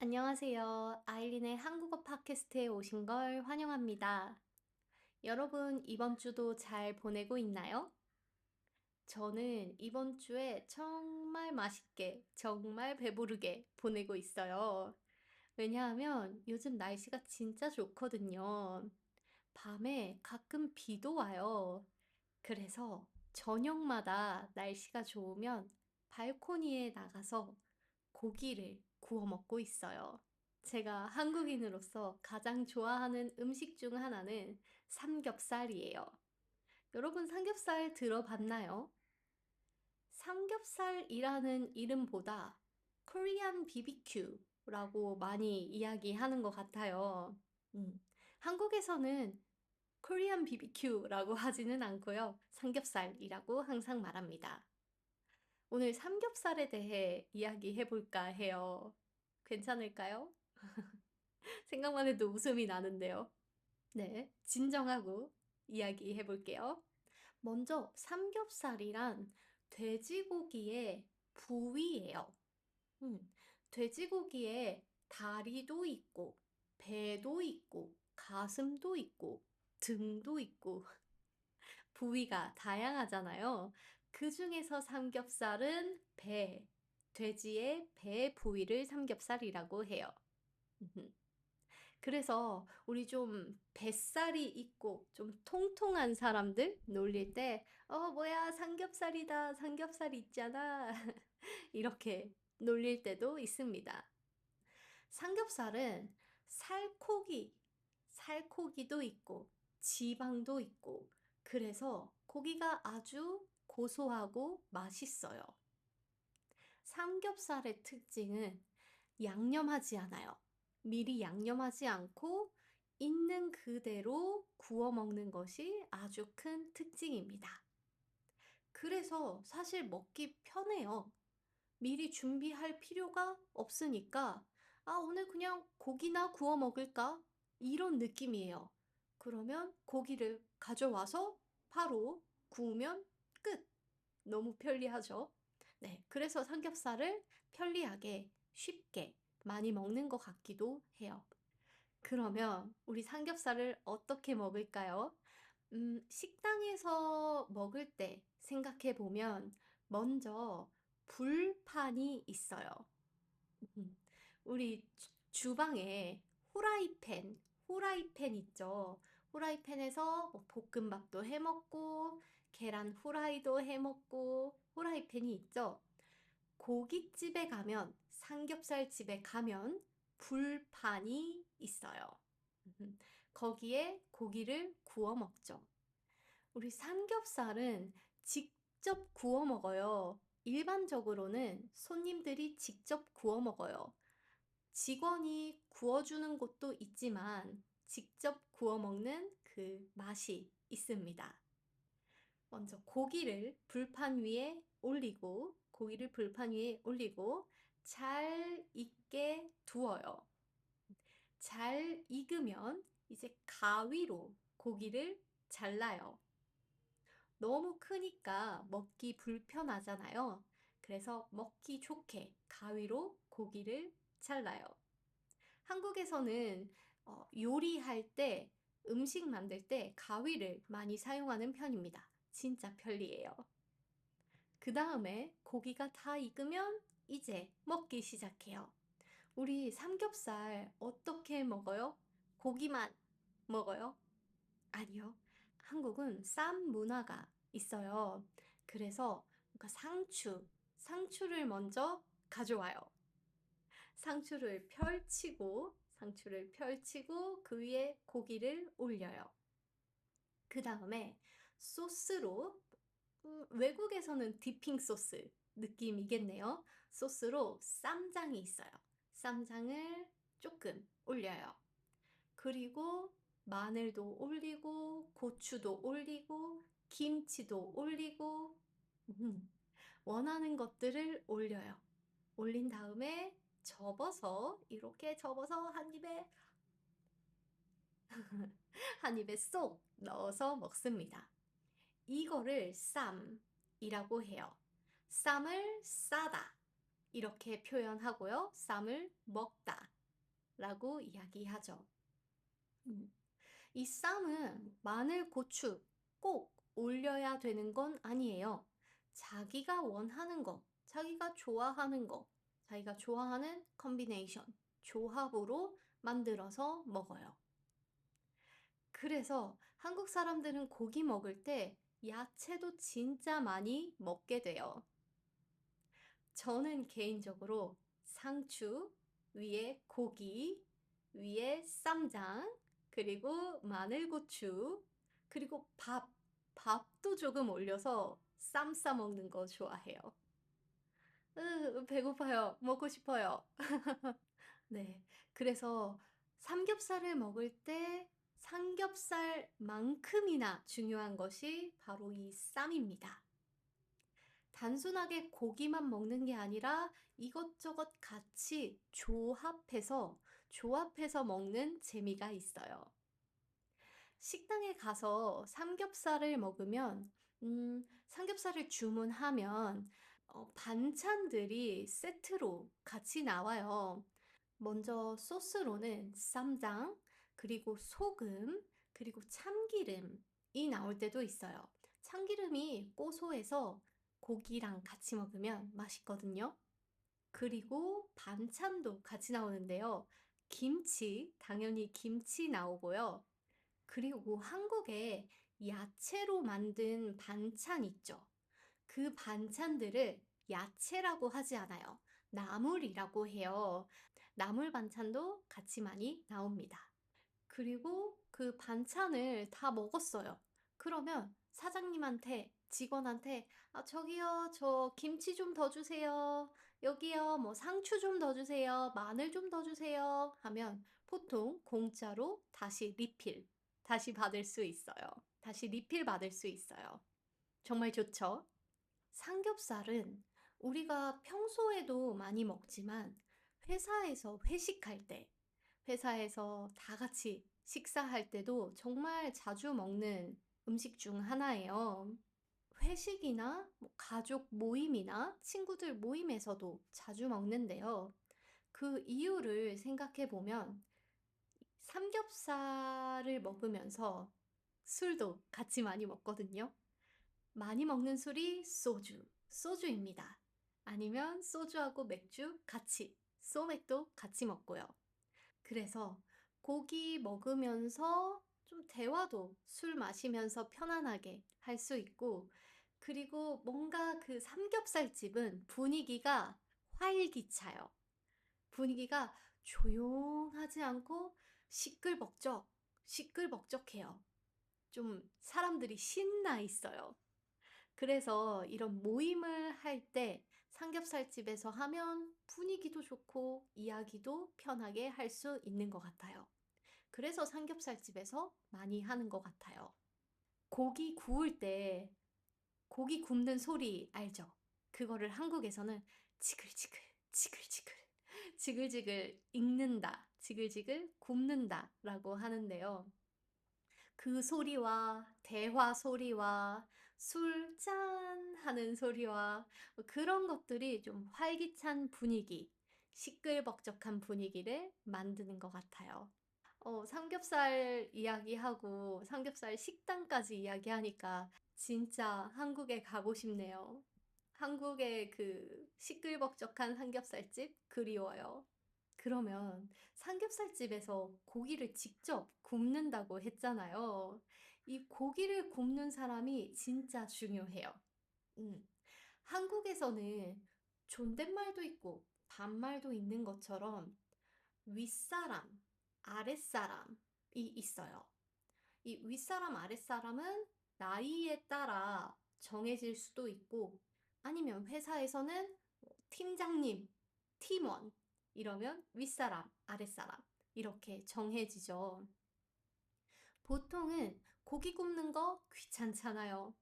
안녕하세요. 아일린의 한국어 팟캐스트에 오신 걸 환영합니다. 여러분, 이번 주도 잘 보내고 있나요? 저는 이번 주에 정말 맛있게, 정말 배부르게 보내고 있어요. 왜냐하면 요즘 날씨가 진짜 좋거든요. 밤에 가끔 비도 와요. 그래서 저녁마다 날씨가 좋으면 발코니에 나가서 고기를 구워 먹고 있어요. 제가 한국인으로서 가장 좋아하는 음식 중 하나는 삼겹살이에요. 여러분 삼겹살 들어봤나요? 삼겹살이라는 이름보다 코리안 BBQ라고 많이 이야기하는 것 같아요. 한국에서는 코리안 BBQ라고 하지는 않고요. 삼겹살이라고 항상 말합니다. 오늘 삼겹살에 대해 이야기해 볼까 해요. 괜찮을까요? 생각만 해도 웃음이 나는데요. 네, 진정하고 이야기해 볼게요. 먼저 삼겹살이란 돼지고기의 부위예요. 음, 돼지고기에 다리도 있고, 배도 있고, 가슴도 있고, 등도 있고, 부위가 다양하잖아요. 그 중에서 삼겹살은 배, 돼지의 배 부위를 삼겹살이라고 해요. 그래서 우리 좀 뱃살이 있고 좀 통통한 사람들 놀릴 때, 뭐야, 삼겹살이다, 삼겹살 있잖아. 이렇게 놀릴 때도 있습니다. 삼겹살은 살코기, 살코기도 있고, 지방도 있고, 그래서 고기가 아주 고소하고 맛있어요. 삼겹살의 특징은 양념하지 않아요. 미리 양념하지 않고 있는 그대로 구워 먹는 것이 아주 큰 특징입니다. 그래서 사실 먹기 편해요. 미리 준비할 필요가 없으니까, 오늘 그냥 고기나 구워 먹을까? 이런 느낌이에요. 그러면 고기를 가져와서 바로 구우면 끝! 너무 편리하죠? 네, 그래서 삼겹살을 편리하게, 쉽게 많이 먹는 것 같기도 해요. 그러면 우리 삼겹살을 어떻게 먹을까요? 식당에서 먹을 때 생각해 보면 먼저 불판이 있어요. 음, 우리 주방에 후라이팬 있죠. 후라이팬에서 뭐 볶음밥도 해 먹고, 계란 후라이도 해 먹고, 후라이팬이 있죠. 고깃집에 가면, 삼겹살 집에 가면 불판이 있어요. 음, 거기에 고기를 구워 먹죠. 우리 삼겹살은 직접 구워 먹어요. 일반적으로는 손님들이 직접 구워 먹어요. 직원이 구워주는 곳도 있지만 직접 구워 먹는 그 맛이 있습니다. 먼저 고기를 불판 위에 올리고 잘 익게 두어요. 잘 익으면 이제 가위로 고기를 잘라요. 너무 크니까 먹기 불편하잖아요. 그래서 먹기 좋게 가위로 고기를 잘라요. 한국에서는 요리할 때, 음식 만들 때 가위를 많이 사용하는 편입니다. 진짜 편리해요. 그 다음에 고기가 다 익으면 이제 먹기 시작해요. 우리 삼겹살 어떻게 먹어요? 고기만 먹어요? 아니요. 한국은 쌈 문화가 있어요. 그래서 뭔가 상추를 먼저 가져와요. 상추를 펼치고 그 위에 고기를 올려요. 그 다음에 소스로, 외국에서는 디핑 소스 느낌이겠네요. 소스로 쌈장이 있어요. 쌈장을 조금 올려요. 그리고 마늘도 올리고, 고추도 올리고, 김치도 올리고, 음, 원하는 것들을 올려요. 올린 다음에 이렇게 접어서 한 입에 쏙 넣어서 먹습니다. 이거를 쌈이라고 해요. 쌈을 싸다. 이렇게 표현하고요. 쌈을 먹다 라고 이야기하죠. 음. 이 쌈은 마늘, 고추 꼭 올려야 되는 건 아니에요. 자기가 원하는 거, 자기가 좋아하는 거, 자기가 좋아하는 컨비네이션, 조합으로 만들어서 먹어요. 그래서 한국 사람들은 고기 먹을 때 야채도 진짜 많이 먹게 돼요. 저는 개인적으로 상추, 위에 고기, 위에 쌈장, 그리고 마늘고추, 그리고 밥도 조금 올려서 쌈 싸 먹는 거 좋아해요. 배고파요. 먹고 싶어요. 네. 그래서 삼겹살을 먹을 때 삼겹살만큼이나 중요한 것이 바로 이 쌈입니다. 단순하게 고기만 먹는 게 아니라 이것저것 같이 조합해서 먹는 재미가 있어요. 식당에 가서 삼겹살을 먹으면, 삼겹살을 주문하면, 반찬들이 세트로 같이 나와요. 먼저 소스로는 쌈장, 그리고 소금, 그리고 참기름이 나올 때도 있어요. 참기름이 고소해서 고기랑 같이 먹으면 맛있거든요. 그리고 반찬도 같이 나오는데요. 김치, 당연히 김치 나오고요. 그리고 한국에 야채로 만든 반찬 있죠. 그 반찬들을 야채라고 하지 않아요. 나물이라고 해요. 나물 반찬도 같이 많이 나옵니다. 그리고 그 반찬을 다 먹었어요. 그러면 사장님한테, 직원한테, 아, 저기요, 저 김치 좀 더 주세요. 여기요, 뭐 상추 좀 더 주세요. 마늘 좀 더 주세요. 하면 보통 공짜로 다시 받을 수 있어요. 다시 리필 받을 수 있어요. 정말 좋죠? 삼겹살은 우리가 평소에도 많이 먹지만 회사에서 회식할 때, 회사에서 다 같이 식사할 때도 정말 자주 먹는 음식 중 하나예요. 회식이나 뭐 가족 모임이나 친구들 모임에서도 자주 먹는데요. 그 이유를 생각해 보면 삼겹살을 먹으면서 술도 같이 많이 먹거든요. 많이 먹는 술이 소주입니다. 아니면 소주하고 맥주 같이, 소맥도 같이 먹고요. 그래서 고기 먹으면서 좀 대화도 술 마시면서 편안하게 할 수 있고, 그리고 뭔가 그 삼겹살집은 분위기가 활기차요. 분위기가 조용하지 않고 시끌벅적해요. 좀 사람들이 신나 있어요. 그래서 이런 모임을 할 때 삼겹살집에서 하면 분위기도 좋고 이야기도 편하게 할 수 있는 것 같아요. 그래서 삼겹살집에서 많이 하는 것 같아요. 고기 구울 때 고기 굽는 소리 알죠? 그거를 한국에서는 지글지글, 지글지글, 지글지글 익는다, 지글지글 굽는다 라고 하는데요. 그 소리와 대화 소리와 술 짠 하는 소리와 그런 것들이 좀 활기찬 분위기, 시끌벅적한 분위기를 만드는 것 같아요. 삼겹살 이야기하고 삼겹살 식당까지 이야기하니까 진짜 한국에 가고 싶네요. 한국의 그 시끌벅적한 삼겹살집 그리워요. 그러면 삼겹살집에서 고기를 직접 굽는다고 했잖아요. 이 고기를 굽는 사람이 진짜 중요해요. 음, 한국에서는 존댓말도 있고 반말도 있는 것처럼 윗사람, 아랫사람이 있어요. 이 윗사람, 아랫사람은 나이에 따라 정해질 수도 있고 아니면 회사에서는 팀장님, 팀원 이러면 윗사람, 아랫사람 이렇게 정해지죠. 보통은 고기 굽는 거 귀찮잖아요.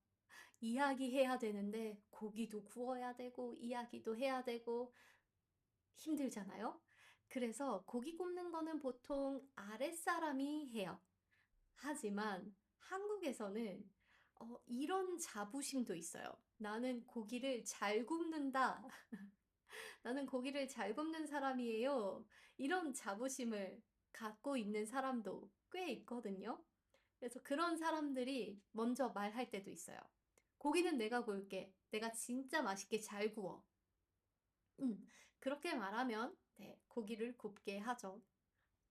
이야기해야 되는데 고기도 구워야 되고 이야기도 해야 되고 힘들잖아요. 그래서 고기 굽는 거는 보통 아랫사람이 해요. 하지만 한국에서는 이런 자부심도 있어요. 나는 고기를 잘 굽는다. 나는 고기를 잘 굽는 사람이에요. 이런 자부심을 갖고 있는 사람도 꽤 있거든요. 그래서 그런 사람들이 먼저 말할 때도 있어요. 고기는 내가 구울게. 내가 진짜 맛있게 잘 구워. 음, 그렇게 말하면 네, 고기를 굽게 하죠.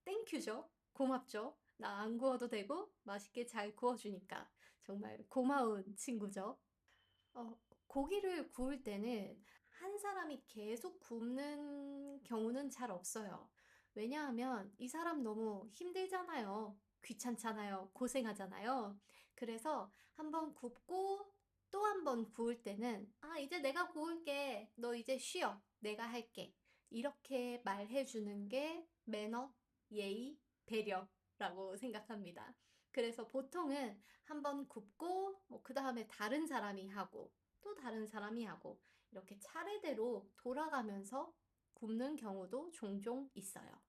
땡큐죠. 고맙죠. 나 안 구워도 되고 맛있게 잘 구워주니까 정말 고마운 친구죠. 어, 고기를 구울 때는 한 사람이 계속 굽는 경우는 잘 없어요. 왜냐하면 이 사람 너무 힘들잖아요. 귀찮잖아요. 고생하잖아요. 그래서 한번 굽고 또 한 번 구울 때는 아, 이제 내가 구울게. 너 이제 쉬어. 내가 할게. 이렇게 말해주는 게 매너, 예의, 배려라고 생각합니다. 그래서 보통은 한번 굽고 그 다음에 다른 사람이 하고 또 다른 사람이 하고 이렇게 차례대로 돌아가면서 굽는 경우도 종종 있어요.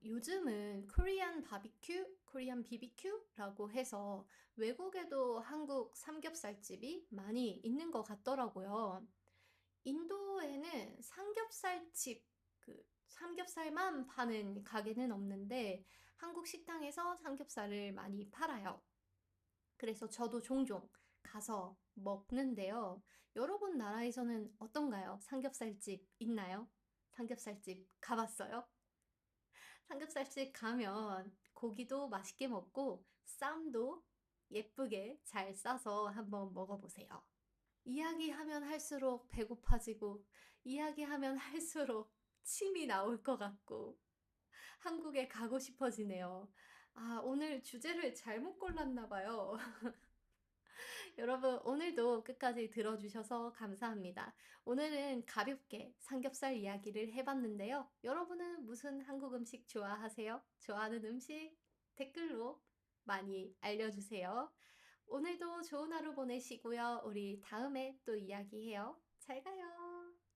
요즘은 코리안 바비큐, 코리안 BBQ라고 해서 외국에도 한국 삼겹살집이 많이 있는 것 같더라고요. 인도에는 삼겹살집, 삼겹살만 파는 가게는 없는데 한국 식당에서 삼겹살을 많이 팔아요. 그래서 저도 종종 가서 먹는데요. 여러분 나라에서는 어떤가요? 삼겹살집 있나요? 삼겹살집 가봤어요? 삼겹살집 가면 고기도 맛있게 먹고 쌈도 예쁘게 잘 싸서 한번 먹어보세요. 이야기하면 할수록 배고파지고, 이야기하면 할수록 침이 나올 것 같고, 한국에 가고 싶어지네요. 아, 오늘 주제를 잘못 골랐나 봐요. 여러분, 오늘도 끝까지 들어주셔서 감사합니다. 오늘은 가볍게 삼겹살 이야기를 해봤는데요. 여러분은 무슨 한국 음식 좋아하세요? 좋아하는 음식 댓글로 많이 알려주세요. 오늘도 좋은 하루 보내시고요. 우리 다음에 또 이야기해요. 잘 가요.